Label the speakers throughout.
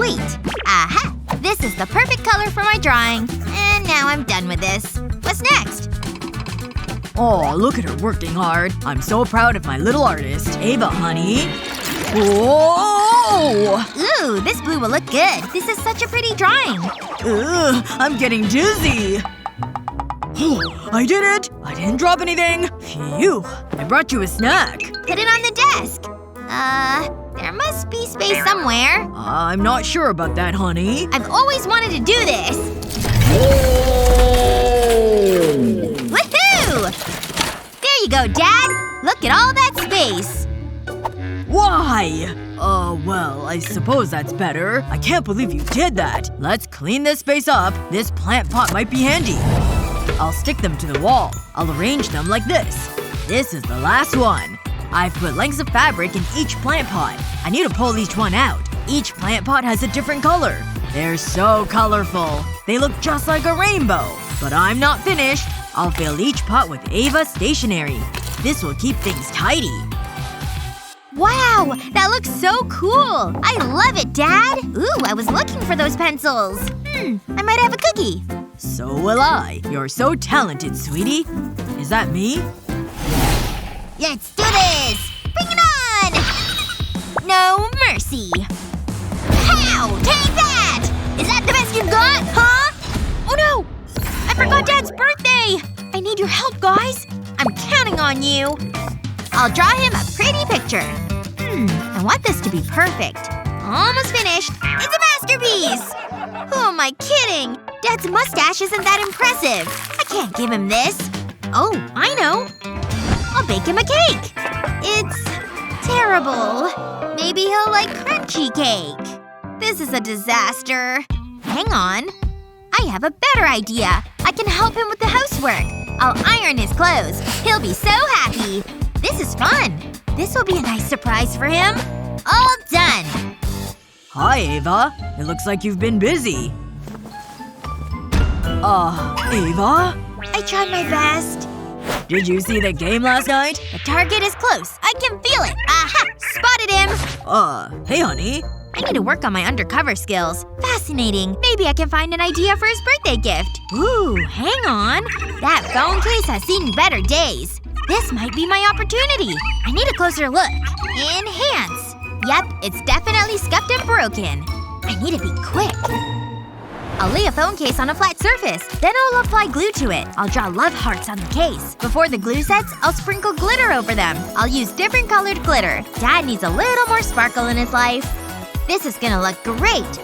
Speaker 1: Sweet. Aha! This is the perfect color for my drawing. And now I'm done with this. What's next?
Speaker 2: Oh, look at her working hard. I'm so proud of my little artist. Ava, honey. Whoa!
Speaker 1: Ooh, this blue will look good. This is such a pretty drawing.
Speaker 2: Ugh, I'm getting dizzy. I did it! I didn't drop anything. Phew. I brought you a snack.
Speaker 1: Put it on the desk. There must be space somewhere.
Speaker 2: I'm not sure about that, honey.
Speaker 1: I've always wanted to do this. Woohoo! There you go, Dad! Look at all that space.
Speaker 2: Why? Well, I suppose that's better. I can't believe you did that. Let's clean this space up. This plant pot might be handy. I'll stick them to the wall. I'll arrange them like this. This is the last one. I've put lengths of fabric in each plant pot. I need to pull each one out. Each plant pot has a different color. They're so colorful. They look just like a rainbow. But I'm not finished. I'll fill each pot with Ava stationery. This will keep things tidy.
Speaker 1: Wow! That looks so cool! I love it, Dad! Ooh, I was looking for those pencils. I might have a cookie.
Speaker 2: So will I. You're so talented, sweetie. Is that me?
Speaker 1: Let's do this! Bring it on! No mercy. Pow! Take that! Is that the best you've got? Huh? Oh no! I forgot Dad's birthday! I need your help, guys. I'm counting on you. I'll draw him a pretty picture. I want this to be perfect. Almost finished. It's a masterpiece! Who am I kidding? Dad's mustache isn't that impressive. I can't give him this. Oh, I know. I'll bake him a cake. It's terrible. Maybe he'll like crunchy cake. This is a disaster. Hang on. I have a better idea. I can help him with the housework. I'll iron his clothes. He'll be so happy. This is fun. This will be a nice surprise for him. All done.
Speaker 2: Hi, Ava. It looks like you've been busy. Ava?
Speaker 1: I tried my best.
Speaker 2: Did you see the game last night?
Speaker 1: The target is close. I can feel it. Aha! Spotted him!
Speaker 2: Hey honey.
Speaker 1: I need to work on my undercover skills. Fascinating. Maybe I can find an idea for his birthday gift. Ooh, hang on. That phone case has seen better days. This might be my opportunity. I need a closer look. Enhance. Yep, it's definitely scuffed and broken. I need to be quick. I'll lay a phone case on a flat surface. Then I'll apply glue to it. I'll draw love hearts on the case. Before the glue sets, I'll sprinkle glitter over them. I'll use different colored glitter. Dad needs a little more sparkle in his life. This is gonna look great.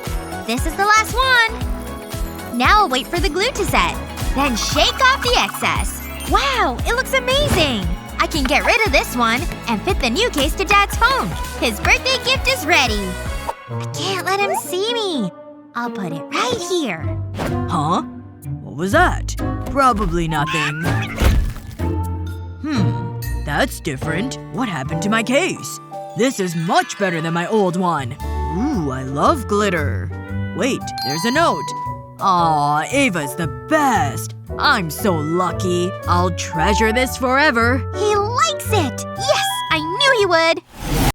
Speaker 1: This is the last one. Now I'll wait for the glue to set. Then shake off the excess. Wow, it looks amazing! I can get rid of this one and fit the new case to Dad's phone. His birthday gift is ready. I can't let him see me. I'll put it right here.
Speaker 2: Huh? What was that? Probably nothing. That's different. What happened to my case? This is much better than my old one. Ooh, I love glitter. Wait, there's a note. Aw, Ava's the best. I'm so lucky. I'll treasure this forever.
Speaker 1: He likes it! Yes! I knew he would!